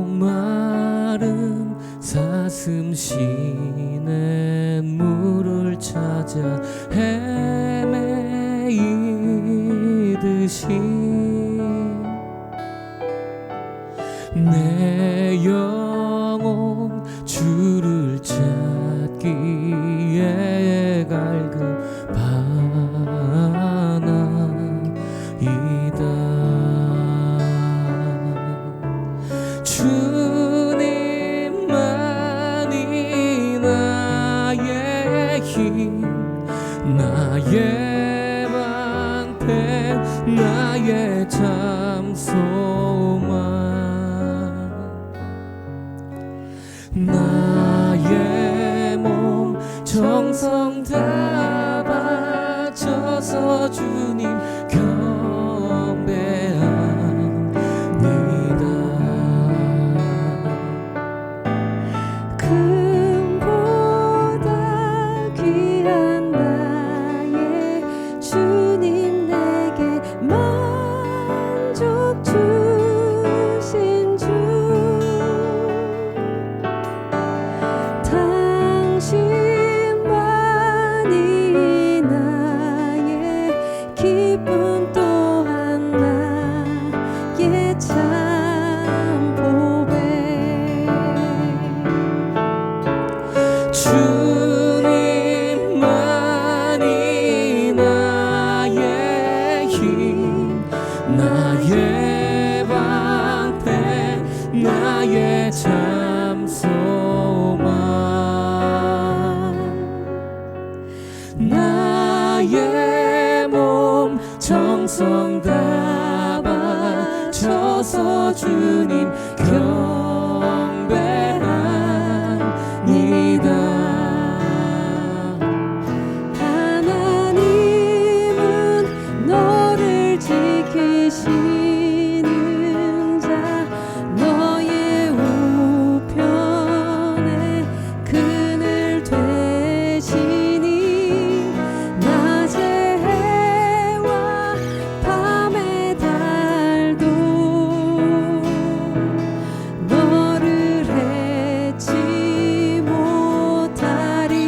목마른 사슴 시냇 물을 찾아 헤매이듯이 내 영혼 주를 찾기에 갈급하나이다. 주님만이 나의 힘, 나의 방패, 나의 참 소망. 나의 몸 정성 다 바쳐서 주님 경배합니다. 금보다 귀한 나의 주님 내게 만족 주신 주 당신만이 나의 기쁨 또한 나의 참 보배. 주님만이 나의 힘, 나의 방패, 나의 참 소망. 나의 몸 정성 다 바쳐서 주님 경배합니다. 하나님은 너를 지키시는 자, 너의 우편에 그늘 되시니 낮의 해와 밤의 달도 너를 해치 못하리.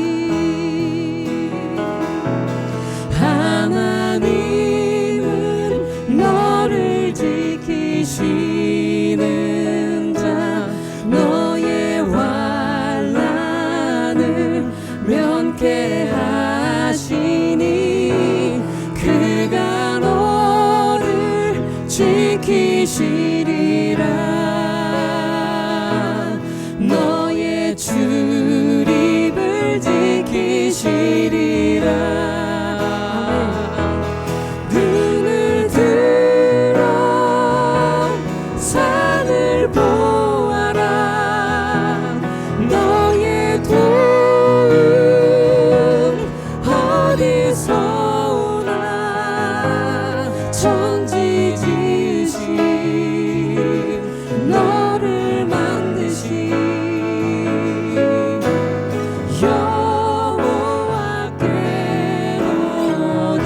하나님은 너를 지키시는 자, 너의 환난을 면케하시니 그가 너를 지키시리라. 너의 출입을 지키시리라. 눈을 들어 산을 보아라. 너의 도움 어디서 오나. 천지 지으신 너를 만드신 여호와께로다.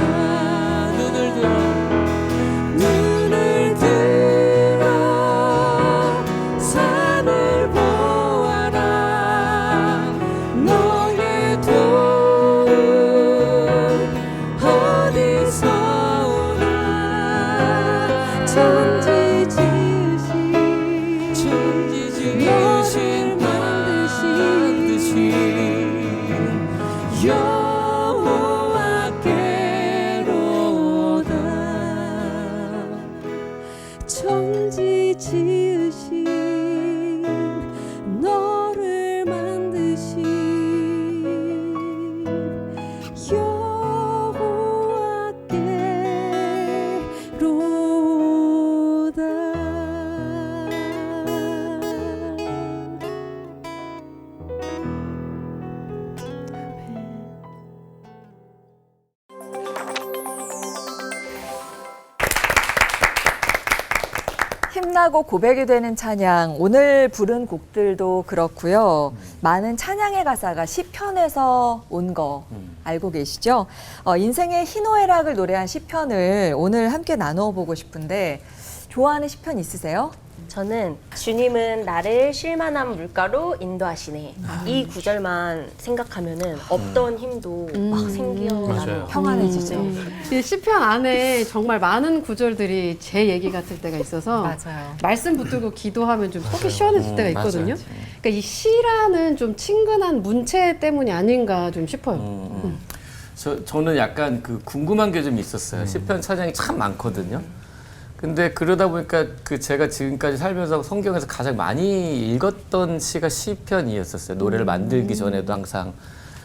눈을 들어 산을 보아라. 너의 도움 어디서 오나. 천지 지으신 너를 만드신 여호와께로다. 천지 지으신 너를 만드신 힘나고 고백이 되는 찬양, 오늘 부른 곡들도 그렇고요. 많은 찬양의 가사가 시편에서 온 거 알고 계시죠? 인생의 희노애락을 노래한 시편을 오늘 함께 나누어 보고 싶은데 좋아하는 시편 있으세요? 저는 주님은 나를 쉴만한 물가로 인도하시네. 이 구절만 생각하면은 없던 힘도 막 생겨나는 맞아요. 평안해지죠. 이 시편 안에 정말 많은 구절들이 제 얘기 같을 때가 있어서 맞아요. 말씀 붙들고 기도하면 좀 속이 시원해질 때가 있거든요. 맞아요. 그러니까 이 시라는 좀 친근한 문체 때문이 아닌가 좀 싶어요. 저는 약간 그 궁금한 게 좀 있었어요. 시편 찬양이 참 많거든요. 근데 그러다 보니까 그 제가 지금까지 살면서 성경에서 가장 많이 읽었던 시가 시편이었었어요. 노래를 만들기 전에도 항상.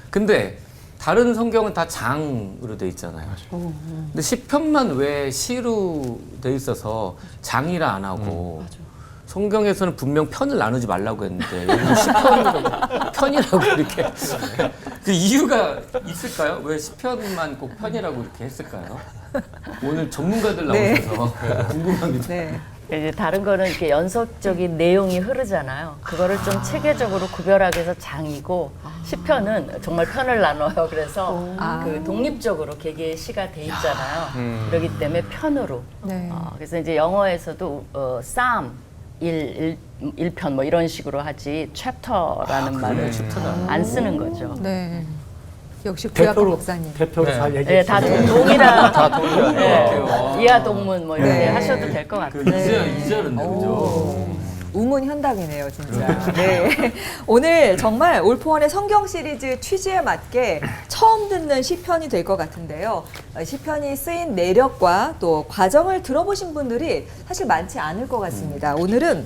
근데 다른 성경은 다 장으로 돼 있잖아요. 근데 시편만 왜 시로 돼 있어서 장이라 안 하고 성경에서는 분명 편을 나누지 말라고 했는데 여기 시편으로 편이라고 이렇게 그 이유가 있을까요? 왜 시편만 꼭 편이라고 이렇게 했을까요? 오늘 전문가들 나오셔서 궁금합니다. 네. 이제 다른 거는 이렇게 연속적인 내용이 흐르잖아요. 그거를 좀 체계적으로 구별하기 위해서 장이고 시편은 정말 편을 나눠요. 그래서 그 독립적으로 개개의 시가 돼 있잖아요. 그렇기 때문에 편으로. 네. 그래서 이제 영어에서도 Psalm 1편 뭐 이런 식으로 하지 챕터라는 말을 안 쓰는 거죠. 네. 역시 구약과 목사님. 대표로 네. 잘 네, 얘기해 다 주세요. 동일한 다 동일한 것 같아요. 이하 동문 뭐 이렇게 네. 하셔도 될 것 그 같아요. 이절은 그죠? 우문현답이네요, 진짜. 네. 오늘 정말 올포원의 성경 시리즈 취지에 맞게 처음 듣는 시편이 될 것 같은데요. 시편이 쓰인 내력과 또 과정을 들어보신 분들이 사실 많지 않을 것 같습니다. 오늘은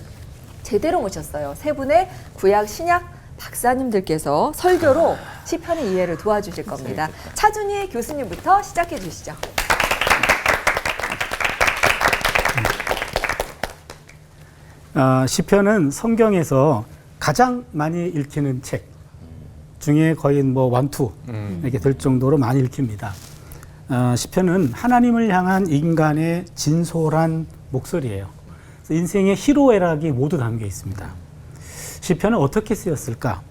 제대로 모셨어요. 세 분의 구약 신약 박사님들께서 설교로 시편의 이해를 도와주실 겁니다. 차준희 교수님부터 시작해 주시죠. 시편은 성경에서 가장 많이 읽히는 책 중에 거의 뭐 원투 이렇게 될 정도로 많이 읽힙니다. 시편은 하나님을 향한 인간의 진솔한 목소리예요. 그래서 인생의 희로애락이 모두 담겨 있습니다. 시편은 어떻게 쓰였을까?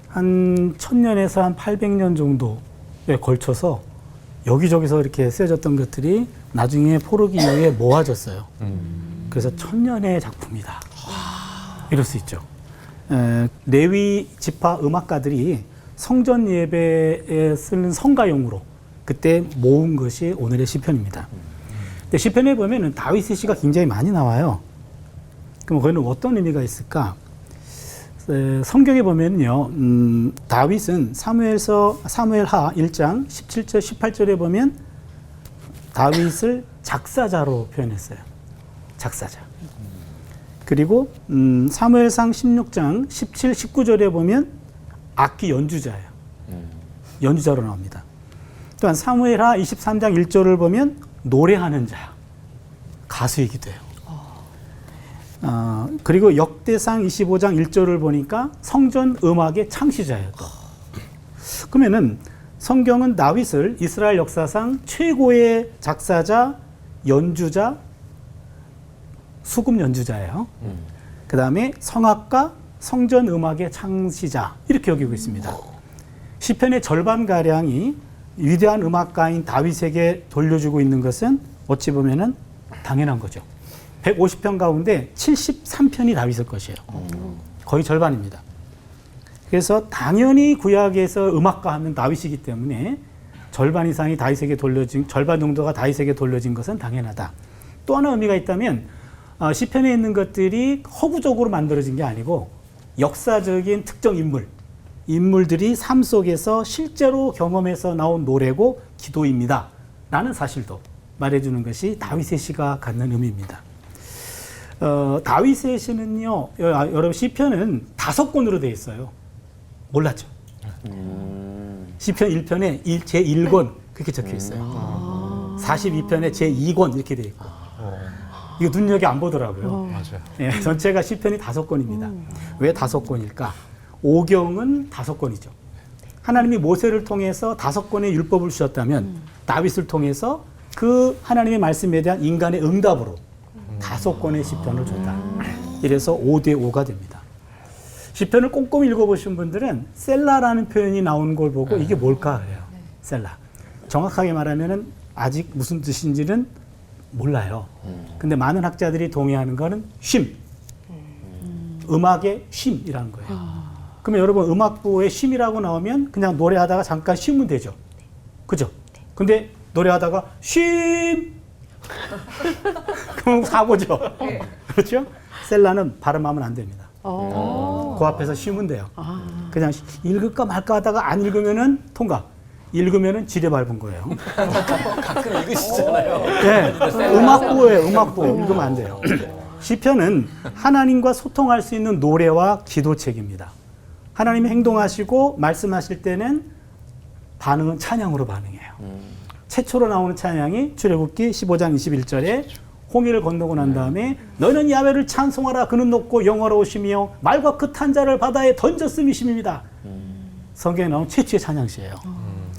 한 1000년에서 한 800년 정도에 걸쳐서 여기저기서 이렇게 쓰여졌던 것들이 나중에 포로기 이후에 모아졌어요. 그래서 1000년의 작품이다. 이럴 수 있죠. 레위 지파 음악가들이 성전 예배에 쓰는 성가용으로 그때 모은 것이 오늘의 시편입니다. 근데 시편에 보면은 다윗의 시가 굉장히 많이 나와요. 그럼 거기는 어떤 의미가 있을까? 성경에 보면요, 다윗은 사무엘하 1장 17절 18절에 보면 다윗을 작사자로 표현했어요. 작사자. 그리고 사무엘상 16장 17, 19절에 보면 악기 연주자예요. 연주자로 나옵니다. 또한 사무엘하 23장 1절을 보면 노래하는 자, 가수이기도 해요. 그리고 역대상 25장 1절을 보니까 성전 음악의 창시자예요. 또. 그러면은 성경은 다윗을 이스라엘 역사상 최고의 작사자, 연주자, 수금 연주자예요. 그 다음에 성악가, 성전 음악의 창시자 이렇게 여기고 있습니다. 시편의 절반가량이 위대한 음악가인 다윗에게 돌려주고 있는 것은 어찌 보면은 당연한 거죠. 150편 가운데 73편이 다윗의 것이에요. 거의 절반입니다. 그래서 당연히 구약에서 음악가 하면 다윗이기 때문에 절반 이상이 다윗에게 돌려진, 절반 정도가 다윗에게 돌려진 것은 당연하다. 또 하나 의미가 있다면 시편에 있는 것들이 허구적으로 만들어진 게 아니고 역사적인 특정 인물들이 삶 속에서 실제로 경험해서 나온 노래고 기도입니다. 라는 사실도 말해주는 것이 다윗의 시가 갖는 의미입니다. 다윗의 시는요, 여러분 시편은 5권으로 되어 있어요. 몰랐죠? 시편 1편에 제1권 그렇게 적혀 있어요. 42편에 제2권 이렇게 되어 있고. 이거 눈여겨 안 보더라고요. 맞아요. 예, 전체가 시편이 5권입니다. 왜 5권일까? 오경은 5권이죠. 하나님이 모세를 통해서 5권의 율법을 주셨다면 다윗을 통해서 그 하나님의 말씀에 대한 인간의 응답으로 5권의 시편을 줬다. 이래서 5대5가 됩니다. 시편을 꼼꼼히 읽어보신 분들은 셀라라는 표현이 나오는 걸 보고 이게 뭘까 해요. 셀라. 정확하게 말하면은 아직 무슨 뜻인지는 몰라요. 근데 많은 학자들이 동의하는 거는 쉼, 음악의 쉼이라는 거예요. 그러면 여러분 음악부의 쉼이라고 나오면 그냥 노래하다가 잠깐 쉬면 되죠. 그죠? 근데 노래하다가 쉼 그럼 사고죠. 그렇죠? 셀라는 발음하면 안 됩니다. 그 앞에서 쉬면 돼요. 그냥 읽을까 말까 하다가 안 읽으면은 통과. 읽으면은 지뢰 밟은 거예요. 가끔 읽으시잖아요. 네, 음악부예요. 음악부 읽으면 안 돼요. 시편은 하나님과 소통할 수 있는 노래와 기도책입니다. 하나님이 행동하시고 말씀하실 때는 반응은 찬양으로 반응해요. 최초로 나오는 찬양이 출애굽기 15장 21절에 홍해를 건너고 난 다음에 너희는 야훼를 찬송하라 그는 높고 영화로우시며 말과 그 탄자를 바다에 던졌음이심입니다. 성경에 나온 최초의 찬양시예요.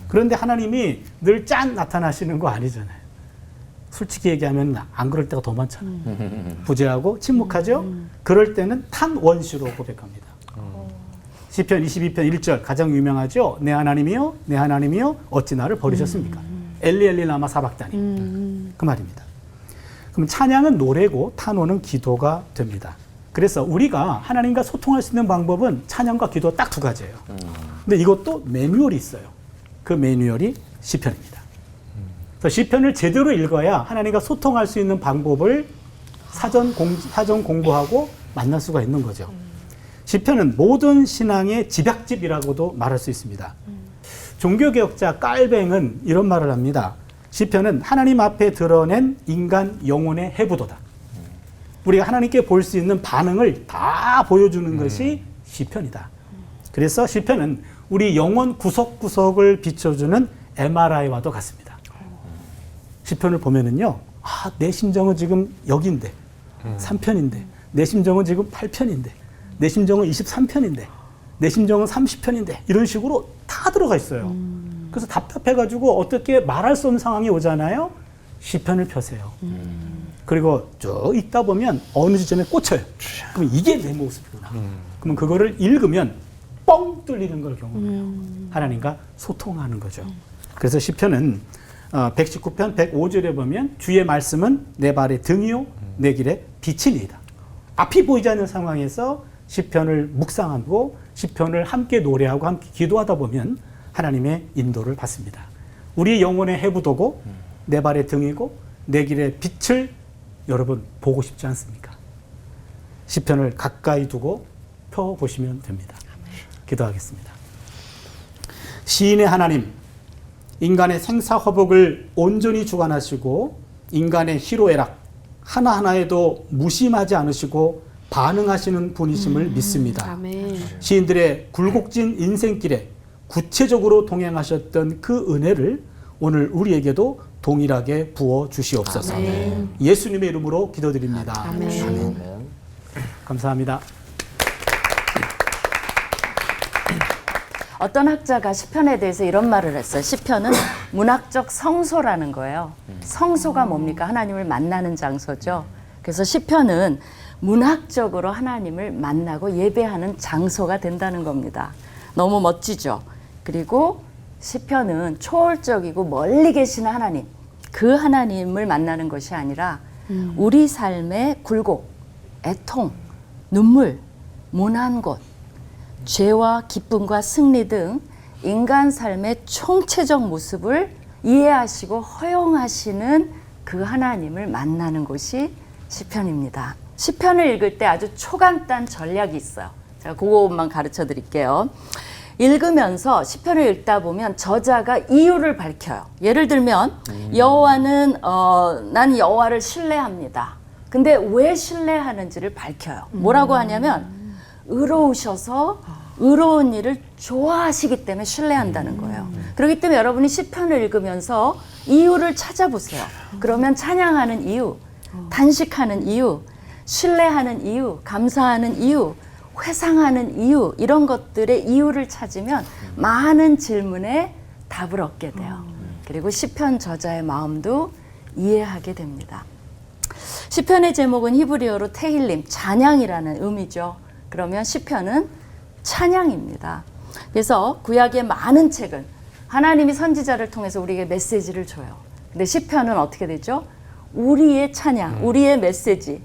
그런데 하나님이 늘 짠 나타나시는 거 아니잖아요. 솔직히 얘기하면 안 그럴 때가 더 많잖아요. 부재하고 침묵하죠. 그럴 때는 탄원시로 고백합니다. 시편 22편 1절 가장 유명하죠. 내 하나님이여 내 하나님이여 어찌 나를 버리셨습니까? 엘리 엘리 라마 사박다니 그 말입니다. 그럼 찬양은 노래고 탄원은 기도가 됩니다. 그래서 우리가 하나님과 소통할 수 있는 방법은 찬양과 기도 딱 두 가지예요. 근데 이것도 매뉴얼이 있어요. 그 매뉴얼이 시편입니다. 그래서 시편을 제대로 읽어야 하나님과 소통할 수 있는 방법을 사전 공부하고 만날 수가 있는 거죠. 시편은 모든 신앙의 집약집이라고도 말할 수 있습니다. 종교개혁자 깔뱅은 이런 말을 합니다. 시편은 하나님 앞에 드러낸 인간 영혼의 해부도다. 우리가 하나님께 볼 수 있는 반응을 다 보여주는 것이 시편이다. 그래서 시편은 우리 영혼 구석구석을 비춰주는 MRI와도 같습니다. 시편을 보면은요, 내 심정은 지금 여기인데, 3편인데, 내 심정은 지금 8편인데, 내 심정은 23편인데, 내 심정은 30편인데, 이런 식으로 다 들어가 있어요. 그래서 답답해가지고 어떻게 말할 수 없는 상황이 오잖아요. 시편을 펴세요. 그리고 쭉 읽다 보면 어느 지점에 꽂혀요. 그럼 이게 내 모습이구나. 그러면 그거를 읽으면 뻥 뚫리는 걸 경험해요. 하나님과 소통하는 거죠. 그래서 시편은 119편 105절에 보면 주의 말씀은 내 발의 등이요 내 길의 빛이니이다. 앞이 보이지 않는 상황에서 시편을 묵상하고 시편을 함께 노래하고 함께 기도하다 보면 하나님의 인도를 받습니다. 우리 영혼의 해부도고 내 발의 등이고 내 길의 빛을 여러분 보고 싶지 않습니까? 시편을 가까이 두고 펴보시면 됩니다. 기도하겠습니다. 시인의 하나님, 인간의 생사화복을 온전히 주관하시고 인간의 희로애락 하나하나에도 무심하지 않으시고 반응하시는 분이심을 믿습니다. 아멘. 시인들의 굴곡진 인생길에 구체적으로 동행하셨던 그 은혜를 오늘 우리에게도 동일하게 부어 주시옵소서. 아멘. 예수님의 이름으로 기도드립니다. 아멘. 감사합니다. 어떤 학자가 시편에 대해서 이런 말을 했어요. 시편은 문학적 성소라는 거예요. 성소가 뭡니까? 하나님을 만나는 장소죠. 그래서 시편은 문학적으로 하나님을 만나고 예배하는 장소가 된다는 겁니다. 너무 멋지죠? 그리고 시편은 초월적이고 멀리 계신 하나님, 그 하나님을 만나는 것이 아니라 우리 삶의 굴곡, 애통, 눈물, 모난 곳, 죄와 기쁨과 승리 등 인간 삶의 총체적 모습을 이해하시고 허용하시는 그 하나님을 만나는 곳이 시편입니다. 시편을 읽을 때 아주 초간단 전략이 있어요. 제가 그것만 가르쳐 드릴게요. 읽으면서 시편을 읽다 보면 저자가 이유를 밝혀요. 예를 들면 여호와는 난 여호와를 신뢰합니다. 근데 왜 신뢰하는지를 밝혀요. 뭐라고 하냐면 의로우셔서 의로운 일을 좋아하시기 때문에 신뢰한다는 거예요. 그렇기 때문에 여러분이 시편을 읽으면서 이유를 찾아보세요. 그러면 찬양하는 이유, 단식하는 이유, 신뢰하는 이유, 감사하는 이유, 회상하는 이유, 이런 것들의 이유를 찾으면 많은 질문에 답을 얻게 돼요. 그리고 시편 저자의 마음도 이해하게 됩니다. 시편의 제목은 히브리어로 테힐림, 찬양이라는 의미죠. 그러면 시편은 찬양입니다. 그래서 구약의 많은 책은 하나님이 선지자를 통해서 우리에게 메시지를 줘요. 근데 시편은 어떻게 되죠? 우리의 찬양, 우리의 메시지,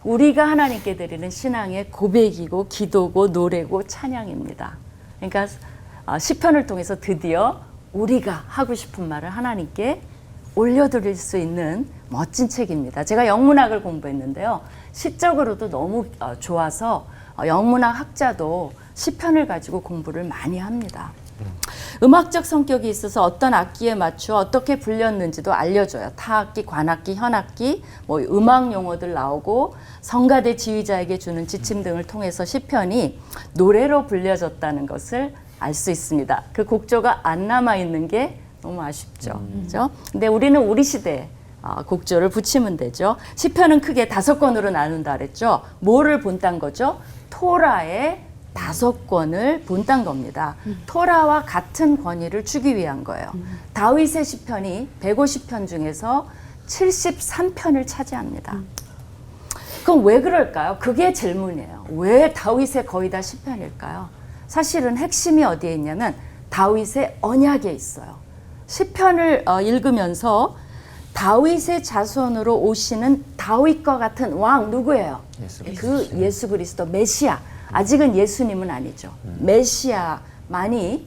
우리가 하나님께 드리는 신앙의 고백이고 기도고 노래고 찬양입니다. 그러니까 시편을 통해서 드디어 우리가 하고 싶은 말을 하나님께 올려드릴 수 있는 멋진 책입니다. 제가 영문학을 공부했는데요. 시적으로도 너무 좋아서 영문학 학자도 시편을 가지고 공부를 많이 합니다. 음악적 성격이 있어서 어떤 악기에 맞추어 어떻게 불렸는지도 알려줘요. 타악기, 관악기, 현악기, 뭐 음악 용어들 나오고 성가대 지휘자에게 주는 지침 등을 통해서 시편이 노래로 불려졌다는 것을 알 수 있습니다. 그 곡조가 안 남아 있는 게 너무 아쉽죠. 그죠? 근데 우리는 우리 시대에 곡조를 붙이면 되죠. 시편은 크게 5권으로 나눈다 그랬죠. 뭐를 본딴 거죠? 토라의 5권을 본딴 겁니다. 토라와 같은 권위를 주기 위한 거예요. 다윗의 시편이 150편 중에서 73편을 차지합니다. 그럼 왜 그럴까요? 그게 질문이에요. 왜 다윗의 거의 다 시편일까요? 사실은 핵심이 어디에 있냐면 다윗의 언약에 있어요. 시편을 읽으면서 다윗의 자손으로 오시는 다윗과 같은 왕 누구예요? 그 예수 그리스도 메시아. 아직은 예수님은 아니죠. 메시아만이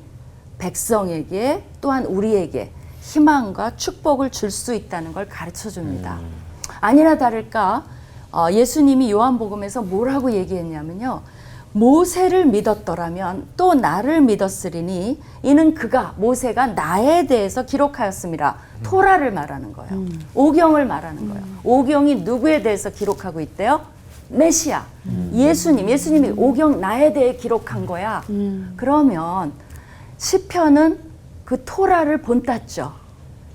백성에게 또한 우리에게 희망과 축복을 줄 수 있다는 걸 가르쳐 줍니다. 아니나 다를까 예수님이 요한복음에서 뭐라고 얘기했냐면요. 모세를 믿었더라면 또 나를 믿었으리니 이는 그가 모세가 나에 대해서 기록하였습니다. 토라를 말하는 거예요. 오경을 말하는 거예요. 오경이 누구에 대해서 기록하고 있대요? 메시아, 예수님이 오경 나에 대해 기록한 거야. 그러면 시편은 그 토라를 본땄죠.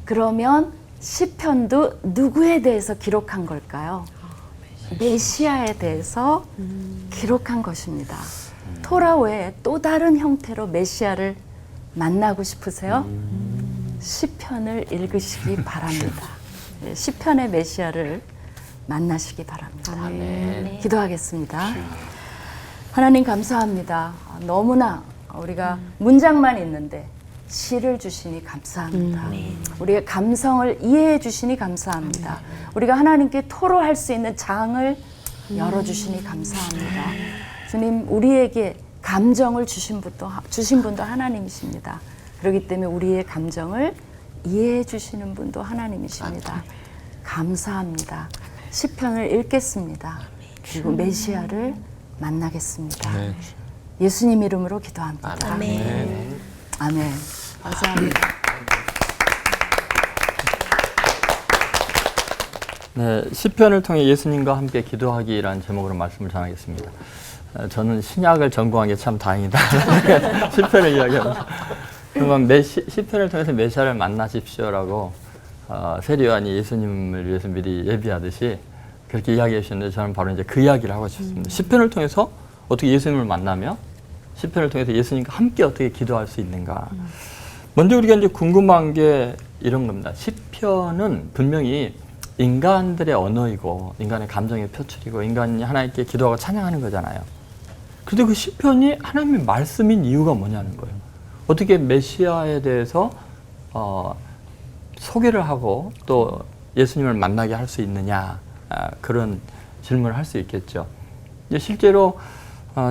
그러면 시편도 누구에 대해서 기록한 걸까요? 메시아에 대해서 기록한 것입니다. 토라 외에 또 다른 형태로 메시아를 만나고 싶으세요? 시편을 읽으시기 바랍니다. 네, 시편의 메시아를 만나시기 바랍니다. 아멘. 기도하겠습니다. 하나님 감사합니다. 너무나 우리가 문장만 있는데 시를 주시니 감사합니다. 우리의 감성을 이해해 주시니 감사합니다. 우리가 하나님께 토로할 수 있는 장을 열어주시니 감사합니다. 주님, 우리에게 감정을 주신 분도 하나님이십니다. 그렇기 때문에 우리의 감정을 이해해 주시는 분도 하나님이십니다. 감사합니다. 시편을 읽겠습니다. 그리고 메시아를 만나겠습니다. 예수님 이름으로 기도합니다. 아멘. 아멘. 감사합니다. 네, 시편을 통해 예수님과 함께 기도하기라는 제목으로 말씀을 전하겠습니다. 저는 신약을 전공한 게 참 다행이다. 시편을 이야기하면서. 그러면 시편을 통해서 메시아를 만나십시오라고 세리요한이 예수님을 위해서 미리 예비하듯이 그렇게 이야기해 주셨는데 저는 바로 이제 그 이야기를 하고 싶습니다. 시편을 통해서 어떻게 예수님을 만나며 시편을 통해서 예수님과 함께 어떻게 기도할 수 있는가. 먼저 우리가 이제 궁금한 게 이런 겁니다. 시편은 분명히 인간들의 언어이고 인간의 감정의 표출이고 인간이 하나님께 기도하고 찬양하는 거잖아요. 그런데 그 시편이 하나님의 말씀인 이유가 뭐냐는 거예요. 어떻게 메시아에 대해서 소개를 하고 또 예수님을 만나게 할 수 있느냐, 그런 질문을 할 수 있겠죠. 이제 실제로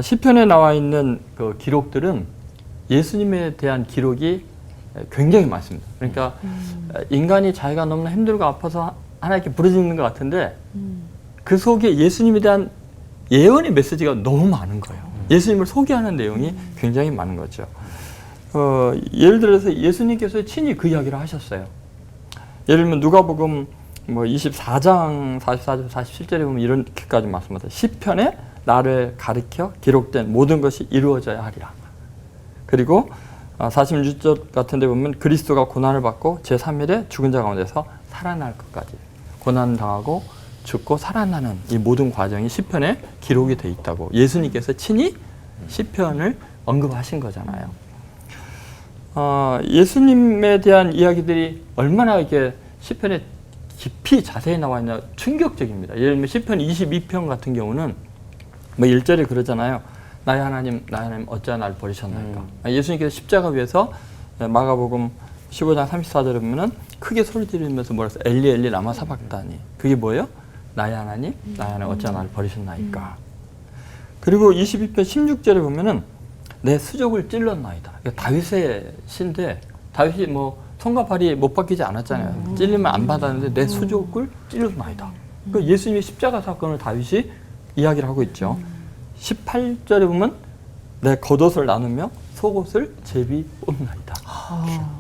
시편에 나와 있는 그 기록들은 예수님에 대한 기록이 굉장히 많습니다. 그러니까 인간이 자기가 너무 힘들고 아파서 하나님께 부르짖는 것 같은데 그 속에 예수님에 대한 예언의 메시지가 너무 많은 거예요. 예수님을 소개하는 내용이 굉장히 많은 거죠. 예를 들어서 예수님께서 친히 그 이야기를 하셨어요. 예를 들면 누가복음 24장 44절 47절에 보면 이렇게까지 말씀하세요. 시편에 나를 가리켜 기록된 모든 것이 이루어져야 하리라. 그리고 46절 같은 데 보면 그리스도가 고난을 받고 제3일에 죽은 자 가운데서 살아날 것까지 고난당하고 죽고 살아나는 이 모든 과정이 시편에 기록이 돼 있다고 예수님께서 친히 시편을 언급하신 거잖아요. 예수님에 대한 이야기들이 얼마나 이렇게 시편에 깊이 자세히 나와 있냐 충격적입니다. 예를 들면 시편 22편 같은 경우는 1절에 그러잖아요. 나의 하나님 어찌하여 나를 버리셨나이까. 예수님께서 십자가 위에서 마가복음 15장 34절에 보면은 크게 소리 지르면서 뭐라 했어요? 엘리 엘리 라마 사박다니. 그게 뭐예요? 나의 하나님, 나의 하나님 어찌 나를 버리셨나이까. 그리고 22편 16절에 보면은 내 수족을 찔렀나이다. 다윗의 시인데 다윗이 뭐 손과 발이 못 바뀌지 않았잖아요. 찔리면 안 받았는데 내 수족을 찔렀나이다. 그 예수님의 십자가 사건을 다윗이 이야기를 하고 있죠. 18절에 보면 내 겉옷을 나누며 속옷을 제비 뽑나이다.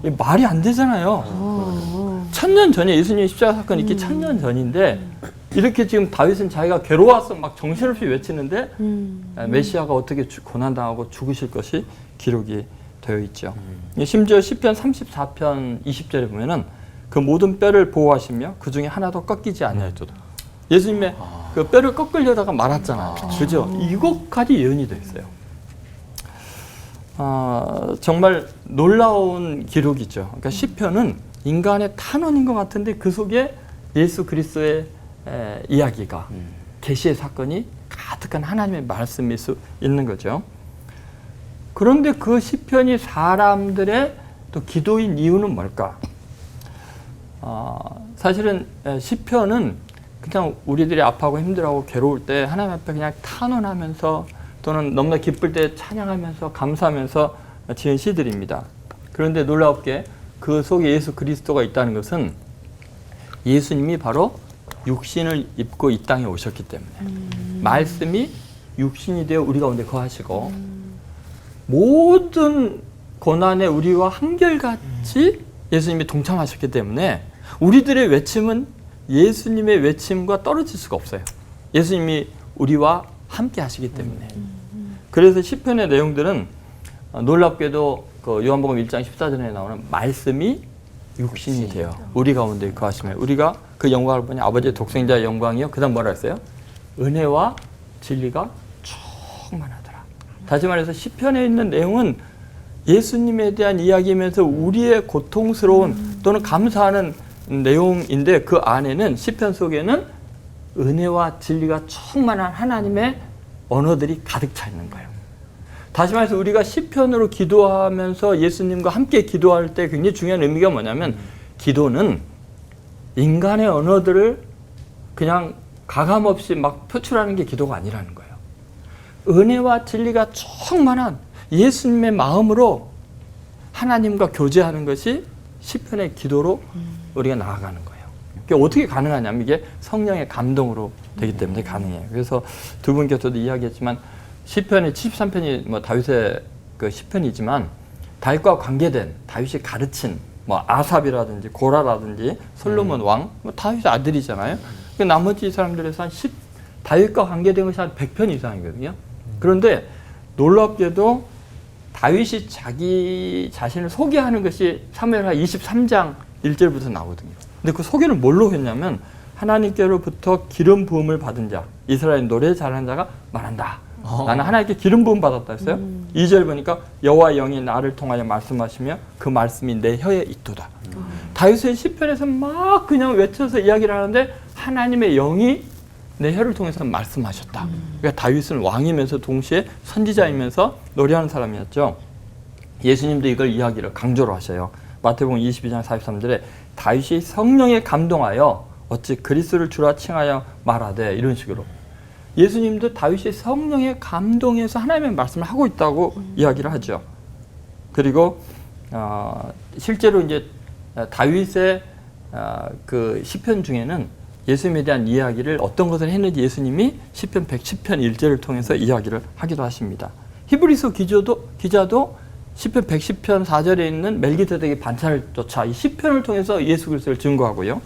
이게 말이 안 되잖아요. 1000년 전에 예수님의 십자가 사건이 있기 1000년 전인데 이렇게 지금 다윗은 자기가 괴로워서 막 정신없이 외치는데 메시아가 어떻게 고난당하고 죽으실 것이 기록이 되어 있죠. 심지어 시편 34편 20절에 보면은 그 모든 뼈를 보호하시며 그 중에 하나도 꺾이지 아니하였도다. 예수님의 그 뼈를 꺾으려다가 말았잖아요. 그죠? 이것까지 예언이 되어 있어요. 정말 놀라운 기록이죠. 그러니까 시편은 인간의 탄원인 것 같은데 그 속에 예수 그리스도의 이야기가 계시의 사건이 가득한 하나님의 말씀일 수 있는 거죠. 그런데 그 시편이 사람들의 또 기도인 이유는 뭘까? 사실은 시편은 그냥 우리들이 아파하고 힘들어하고 괴로울 때 하나님 앞에 그냥 탄원하면서 또는 너무나 기쁠 때 찬양하면서 감사하면서 지은 시들입니다. 그런데 놀랍게 그 속에 예수 그리스도가 있다는 것은 예수님이 바로 육신을 입고 이 땅에 오셨기 때문에 말씀이 육신이 되어 우리 가운데 거하시고 모든 고난에 우리와 한결같이 예수님이 동참하셨기 때문에 우리들의 외침은 예수님의 외침과 떨어질 수가 없어요. 예수님이 우리와 함께 하시기 때문에. 그래서 시편의 내용들은 놀랍게도 그 요한복음 1장 14절에 나오는 말씀이 육신이 되어 우리 가운데 거하시며 우리가 그 영광을 보니 아버지의 독생자의 영광이요. 그 다음 뭐라 했어요? 은혜와 진리가 충만하더라. 다시 말해서 시편에 있는 내용은 예수님에 대한 이야기이면서 우리의 고통스러운 또는 감사하는 내용인데 그 안에는 시편 속에는 은혜와 진리가 충만한 하나님의 언어들이 가득 차 있는 거예요. 다시 말해서 우리가 시편으로 기도하면서 예수님과 함께 기도할 때 굉장히 중요한 의미가 뭐냐면 기도는 인간의 언어들을 그냥 가감없이 막 표출하는 게 기도가 아니라는 거예요. 은혜와 진리가 충만한 예수님의 마음으로 하나님과 교제하는 것이 시편의 기도로 우리가 나아가는 거예요. 그게 어떻게 가능하냐면 이게 성령의 감동으로 되기 때문에 가능해요. 그래서 두 분께서도 이야기했지만 시편의 73편이 뭐 다윗의 그 시편이지만 다윗과 관계된 다윗이 가르친 뭐 아삽이라든지 고라라든지 솔로몬 왕, 뭐 다윗의 아들이잖아요. 그 나머지 사람들에서 한 다윗과 관계된 것이 한 100편 이상이거든요. 그런데 놀랍게도 다윗이 자기 자신을 소개하는 것이 사무엘하 23장 1절부터 나오거든요. 근데 그 소개를 뭘로 했냐면 하나님께로부터 기름 부음을 받은 자, 이스라엘 노래 잘하는 자가 말한다. 나는 하나님께 기름 부음 받았다 했어요. 2절 보니까 여호와의 영이 나를 통하여 말씀하시며 그 말씀이 내 혀에 있도다. 다윗의 시편에서 막 그냥 외쳐서 이야기를 하는데 하나님의 영이 내 혀를 통해서 말씀하셨다. 그러니까 다윗은 왕이면서 동시에 선지자이면서 노래하는 사람이었죠. 예수님도 이걸 이야기를 강조로 하셔요. 마태복음 22장 43절에 다윗이 성령에 감동하여 어찌 그리스도를 주라 칭하여 말하되 이런 식으로 예수님도 다윗이 성령에 감동해서 하나님의 말씀을 하고 있다고 이야기를 하죠. 그리고 실제로 이제 다윗의 그 시편 중에는 예수님에 대한 이야기를 어떤 것을 했는지 예수님이 시편 110편 1절을 통해서 이야기를 하기도 하십니다. 히브리서 기자도 시편 110편 4절에 있는 멜기세덱의 반차를 쫓아 이 시편을 통해서 예수 그리스도를 증거하고요.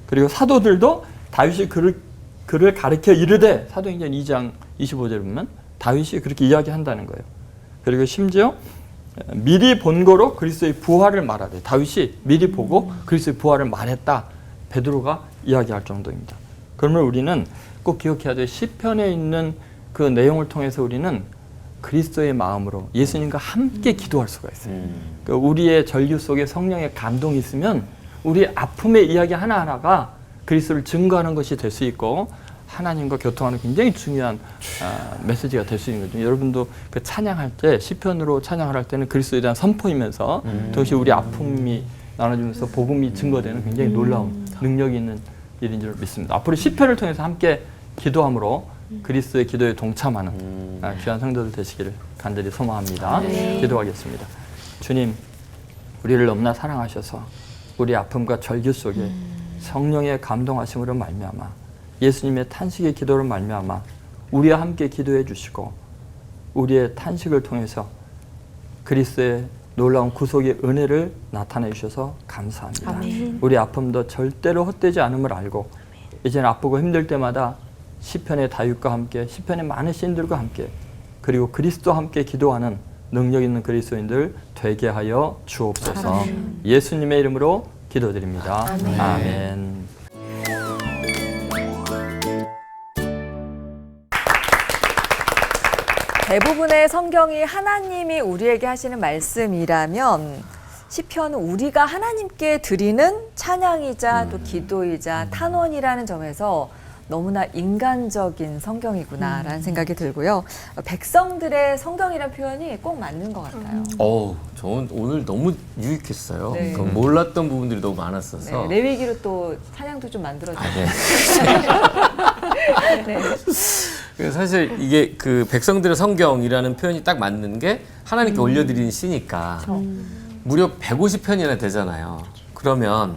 그리고 사도들도 다윗이 그를 가르쳐 이르되 사도행전 2장 25절에 보면 다윗이 그렇게 이야기한다는 거예요. 그리고 심지어 미리 본 거로 그리스도의 부활을 말하되 다윗이 미리 보고 그리스도의 부활을 말했다. 베드로가 이야기할 정도입니다. 그러면 우리는 꼭 기억해야 될 시편에 있는 그 내용을 통해서 우리는 그리스도의 마음으로 예수님과 함께 기도할 수가 있어요. 그러니까 우리의 전류 속에 성령의 감동이 있으면 우리의 아픔의 이야기 하나하나가 그리스도를 증거하는 것이 될 수 있고 하나님과 교통하는 굉장히 중요한 메시지가 될 수 있는 거죠. 여러분도 그 찬양할 때 시편으로 찬양을 할 때는 그리스도에 대한 선포이면서 동시에 우리 아픔이 나눠지면서 복음이 증거되는 굉장히 놀라운 능력이 있는 일인 줄 믿습니다. 앞으로 시편을 통해서 함께 기도함으로 그리스도의 기도에 동참하는 귀한 성도들 되시기를 간절히 소망합니다. 기도하겠습니다. 주님, 우리를 너무나 사랑하셔서 우리 아픔과 절규 속에 성령의 감동하심으로 말미암아 예수님의 탄식의 기도로 말미암아 우리와 함께 기도해 주시고 우리의 탄식을 통해서 그리스도의 놀라운 구속의 은혜를 나타내 주셔서 감사합니다. 우리 아픔도 절대로 헛되지 않음을 알고 이제는 아프고 힘들 때마다 시편의 다윗과 함께 시편의 많은 시인들과 함께 그리고 그리스도와 함께 기도하는 능력 있는 그리스도인들 되게 하여 주옵소서. 예수님의 이름으로 기도드립니다. 아멘. 대부분의 성경이 하나님이 우리에게 하시는 말씀이라면 시편은 우리가 하나님께 드리는 찬양이자 또 기도이자 탄원이라는 점에서 너무나 인간적인 성경이구나라는 생각이 들고요. 백성들의 성경이라는 표현이 꼭 맞는 것 같아요. 저는 오늘 너무 유익했어요. 네. 그 몰랐던 부분들이 너무 많았어서. 네, 레위기로 또 찬양도 좀 만들어주세요. 네. 그래서 사실 이게 그 백성들의 성경이라는 표현이 딱 맞는 게 하나님께 올려드리는 시니까 무려 150편이나 되잖아요. 그러면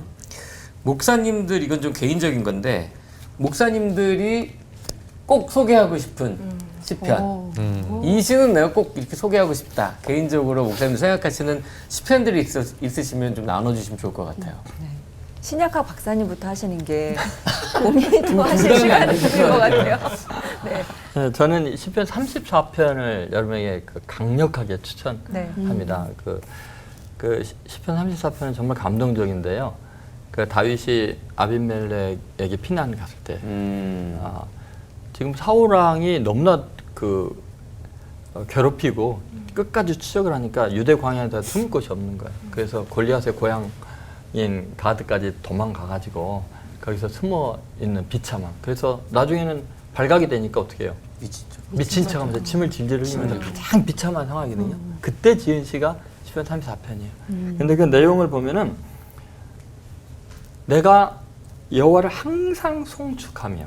목사님들, 이건 좀 개인적인 건데 목사님들이 꼭 소개하고 싶은 시편. 이 시는 내가 꼭 이렇게 소개하고 싶다. 개인적으로 목사님들 생각하시는 시편들이 있으시면 좀 나눠주시면 좋을 것 같아요. 신약학 박사님부터 하시는 게 고민이 더 하실 시간이 있을 것 같아요. 네. 네, 저는 시편 34편을 여러분에게 강력하게 추천합니다. 그 시편 34편은 정말 감동적인데요. 그 다윗이 아비멜렉에게 피난 갔을 때, 지금 사울 왕이 너무나 괴롭히고 끝까지 추적을 하니까 유대 광야에다 숨을 곳이 없는 거예요. 그래서 골리앗의 고향인 가드까지 도망가가지고 거기서 숨어 있는 비참함. 그래서 나중에는 발각이 되니까 어떻게 해요? 미친 척하면서 침을 질질 흘리면서 가장 비참한 상황이거든요. 그때 지은 시가 시편 34편이에요. 근데 그 내용을 보면은 내가 여호와를 항상 송축하며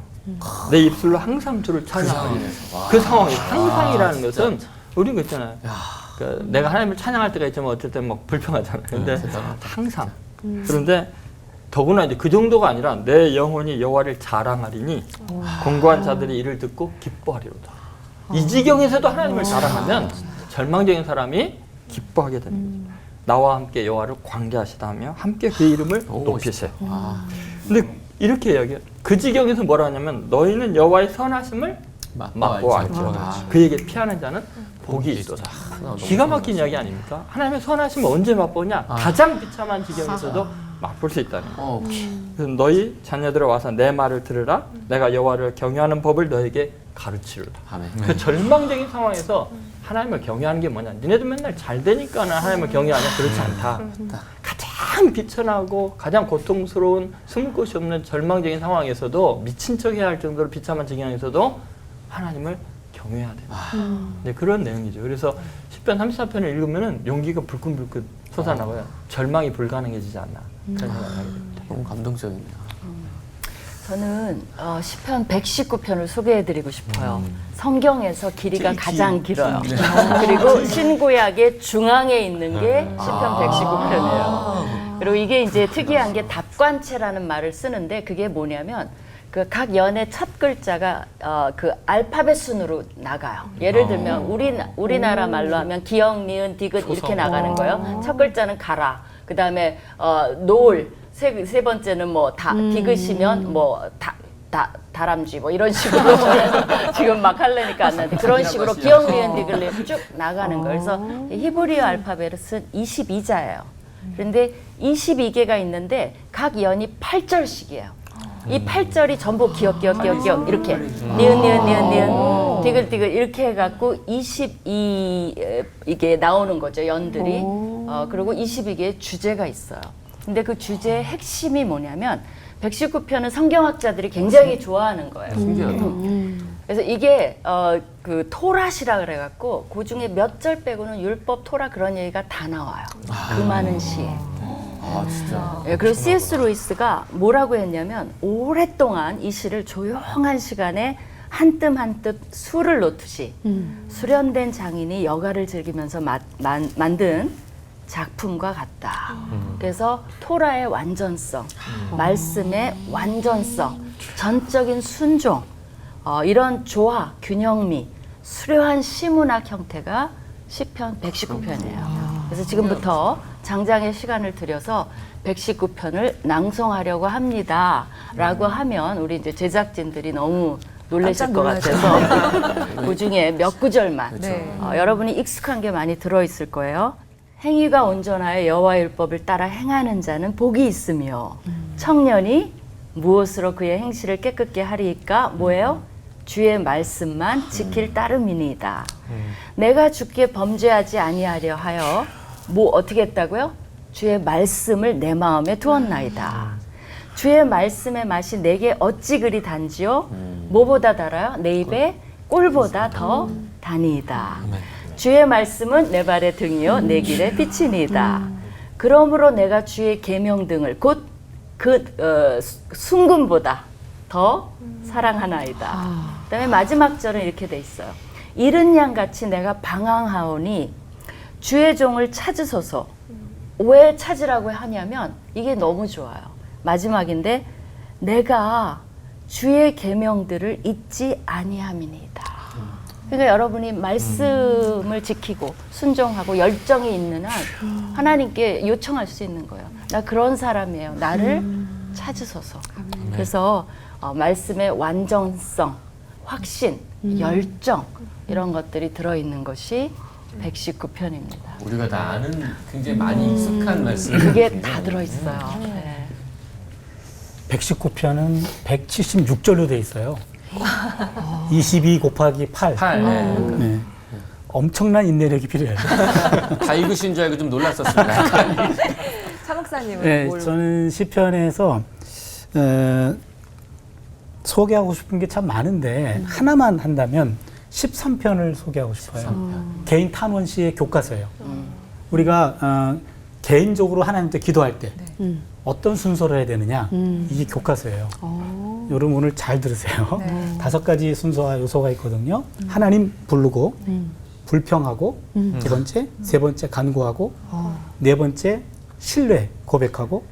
내 입술로 항상 주를 찬양하리라. 그 상황이 항상이라는 것은 우리는 그렇잖아요. 그러니까 내가 하나님을 찬양할 때가 있지만 어쩔 때 막 불평하잖아요. 근데 항상. 그런데 더구나 이제 그 정도가 아니라 내 영혼이 여호와를 자랑하리니 공고한 자들이 이를 듣고 기뻐하리로다. 이 지경에서도 하나님을 자랑하면 절망적인 사람이 기뻐하게 됩니다. 나와 함께 여호와를 광대하시다며 함께 그 이름을 높이세요. 근데 이렇게 이야기해요. 그 지경에서 뭐라 하냐면 너희는 여호와의 선하심을 맛보 알죠. 그에게 피하는 자는 복이 있도다. 기가 막힌 이야기 아닙니까? 하나님의 선하심을 언제 맛보냐? 가장 비참한 지경에서도 맛볼 수 있다는 거예요. 그래서 너희 자녀들아 와서 내 말을 들으라. 내가 여호와를 경외하는 법을 너에게 가르치리라. 그 절망적인 상황에서 하나님을 경외하는 게 뭐냐? 니네들 맨날 잘 되니까 하나님을 경외하냐? 그렇지 않다. 가장 비천하고 가장 고통스러운 숨을 곳이 없는 절망적인 상황에서도 미친 척 해야 할 정도로 비참한 지경에서도 하나님을 경외해야 된다. 네, 그런 내용이죠. 그래서 시편 34편을 읽으면 용기가 불끈불끈 솟아나고요. 절망이 불가능해지지 않나. 그런 생각을 하게 됩니다. 너무 감동적이네요. 저는 시편 119편을 소개해드리고 싶어요. 성경에서 길이가 가장 길어요. 그리고 신구약의 중앙에 있는 게 시편 119편이에요. 그리고 이게 이제 특이한 게 답관체라는 말을 쓰는데 그게 뭐냐면 그 각 연의 첫 글자가 그 알파벳 순으로 나가요. 예를 들면 우리나라 말로 하면 기역, 니은, 디귿 이렇게 나가는 거예요. 첫 글자는 가라. 그 다음에 노을. 세 번째는 뭐 디귿이면 뭐 다람쥐 뭐 이런 식으로 지금 막 하려니까 안 나는데 그런 식으로 기역, 니은, 디귿 쭉 나가는 거예요. 그래서 히브리어 알파벳은 22자예요. 그런데 22개가 있는데 각 연이 8절씩이에요. 이 8절이 전부 기역 이렇게 니은 디귿 이렇게 해갖고 22 나오는 거죠, 연들이. 그리고 22개의 주제가 있어요. 근데 그 주제의 핵심이 뭐냐면 119편은 성경학자들이 굉장히 좋아하는 거예요. 신기하다. 그래서 이게 그 토라시라 그래갖고 그 중에 몇 절 빼고는 율법, 토라 그런 얘기가 다 나와요. 그 많은 시에. 아, 진짜. 예, 그리고 C.S. 루이스가 뭐라고 했냐면 오랫동안 이 시를 조용한 시간에 한 뜸 한 뜸 술을 놓듯이 수련된 장인이 여가를 즐기면서 만든 작품과 같다. 그래서 토라의 완전성, 말씀의 완전성, 전적인 순종, 이런 조화, 균형미, 수려한 시문학 형태가 시편 119편이에요. 그래서 지금부터 장장의 시간을 들여서 119편을 낭송하려고 합니다. 라고 하면 우리 이제 제작진들이 너무 놀라실 것 같아서 그 중에 몇 구절만 네. 여러분이 익숙한 게 많이 들어있을 거예요. 행위가 온전하여 여호와의 율법을 따라 행하는 자는 복이 있으며 청년이 무엇으로 그의 행실을 깨끗게 하리이까 뭐예요? 주의 말씀만 지킬 따름이니이다. 내가 주께 범죄하지 아니하려 하여 뭐 어떻게 했다고요? 주의 말씀을 내 마음에 두었나이다. 주의 말씀의 맛이 내게 어찌 그리 단지요? 뭐보다 달아요? 내 입에 꿀보다 더 다니이다. 주의 말씀은 내 발의 등이요 내 길의 빛이니이다. 그러므로 내가 주의 계명 등을 곧 순금보다 더 사랑하나이다. 그다음에 마지막 절은 이렇게 돼 있어요. 이른 양같이 내가 방황하오니 주의 종을 찾으소서. 왜 찾으라고 하냐면 이게 너무 좋아요. 마지막인데 내가 주의 계명들을 잊지 아니함이니이다. 그러니까 여러분이 말씀을 지키고 순종하고 열정이 있는 한 하나님께 요청할 수 있는 거예요. 나 그런 사람이에요. 나를 찾으소서. 그래서 말씀의 완전성, 확신, 열정 이런 것들이 들어있는 것이 119편입니다. 우리가 다 아는 굉장히 많이 익숙한 말씀. 그게 다 들어있어요. 네. 119편은 176절로 돼 있어요. 22 곱하기 8. 8. 네. 네. 엄청난 인내력이 필요해요. 다 읽으신 줄 알고 좀 놀랐었습니다. 차 목사님은 네, 뭘 저는 시편에서 소개하고 싶은 게 참 많은데 하나만 한다면 13편을 소개하고 싶어요. 개인 탄원시의 교과서예요. 우리가 개인적으로 하나님께 기도할 때 어떤 순서로 해야 되느냐 이게 교과서예요. 여러분 오늘 잘 들으세요. 네. 5가지 순서와 요소가 있거든요. 하나님 부르고 불평하고 두 번째, 세 번째 간구하고 네 번째 신뢰 고백하고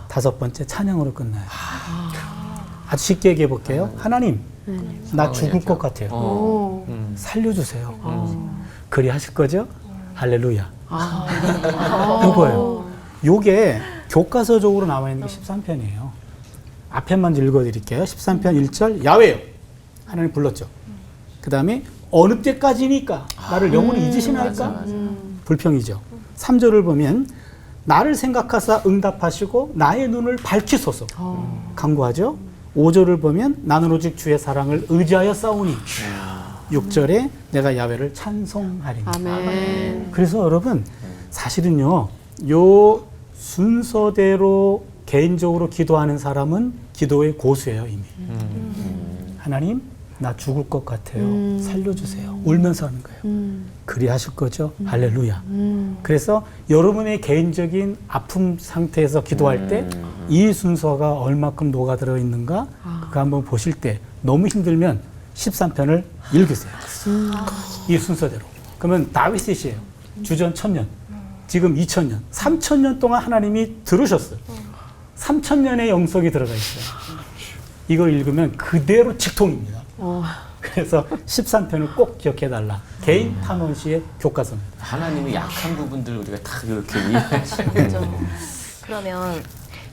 다섯 번째 찬양으로 끝나요. 아주 쉽게 얘기해 볼게요. 하나님 나 죽을 것 같아요. 살려주세요. 그리 하실 거죠? 할렐루야. 이거예요. 요게 교과서적으로 나와 있는 게 13편이에요. 앞에만 읽어드릴게요. 13편 1절 야훼요. 하나님 불렀죠. 그 다음에 어느 때까지니까 나를 영원히 잊으시나이까? 불평이죠. 3절을 보면 나를 생각하사 응답하시고 나의 눈을 밝히소서. 간구하죠. 5절을 보면 나는 오직 주의 사랑을 의지하여 싸우니 6절에 내가 야훼를 찬송하리니. 아멘. 그래서 여러분 사실은요 요 순서대로 개인적으로 기도하는 사람은 기도의 고수예요 이미. 하나님 나 죽을 것 같아요. 살려주세요. 울면서 하는 거예요. 그리 하실 거죠? 할렐루야. 그래서 여러분의 개인적인 아픔 상태에서 기도할 때 이 순서가 얼마큼 녹아들어 있는가 그거 한번 보실 때 너무 힘들면 13편을 읽으세요. 이 순서대로. 그러면 다윗의 시예요. 주전 1000년, 지금 2000년, 3000년 동안 하나님이 들으셨어요. 3000년의 영속이 들어가 있어요. 이걸 읽으면 그대로 직통입니다. 그래서 13편을 꼭 기억해달라. 개인 탄원시의 교과서입니다. 하나님의 약한 부분들 우리가 다 이렇게 이해하시는. 그러면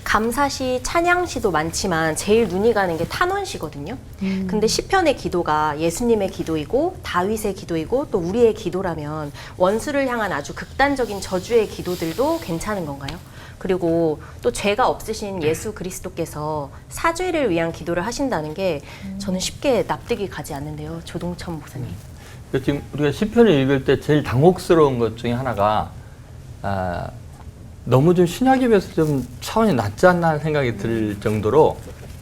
감사시, 찬양시도 많지만 제일 눈이 가는 게 탄원시거든요. 근데 시편의 기도가 예수님의 기도이고 다윗의 기도이고 또 우리의 기도라면 원수를 향한 아주 극단적인 저주의 기도들도 괜찮은 건가요? 그리고 또 죄가 없으신 예수 그리스도께서 사죄를 위한 기도를 하신다는 게 저는 쉽게 납득이 가지 않는데요. 조동천 목사님. 지금 우리가 시편을 읽을 때 제일 당혹스러운 것 중에 하나가 너무 좀 신약에 비해서 좀 차원이 낮지 않나 하는 생각이 들 정도로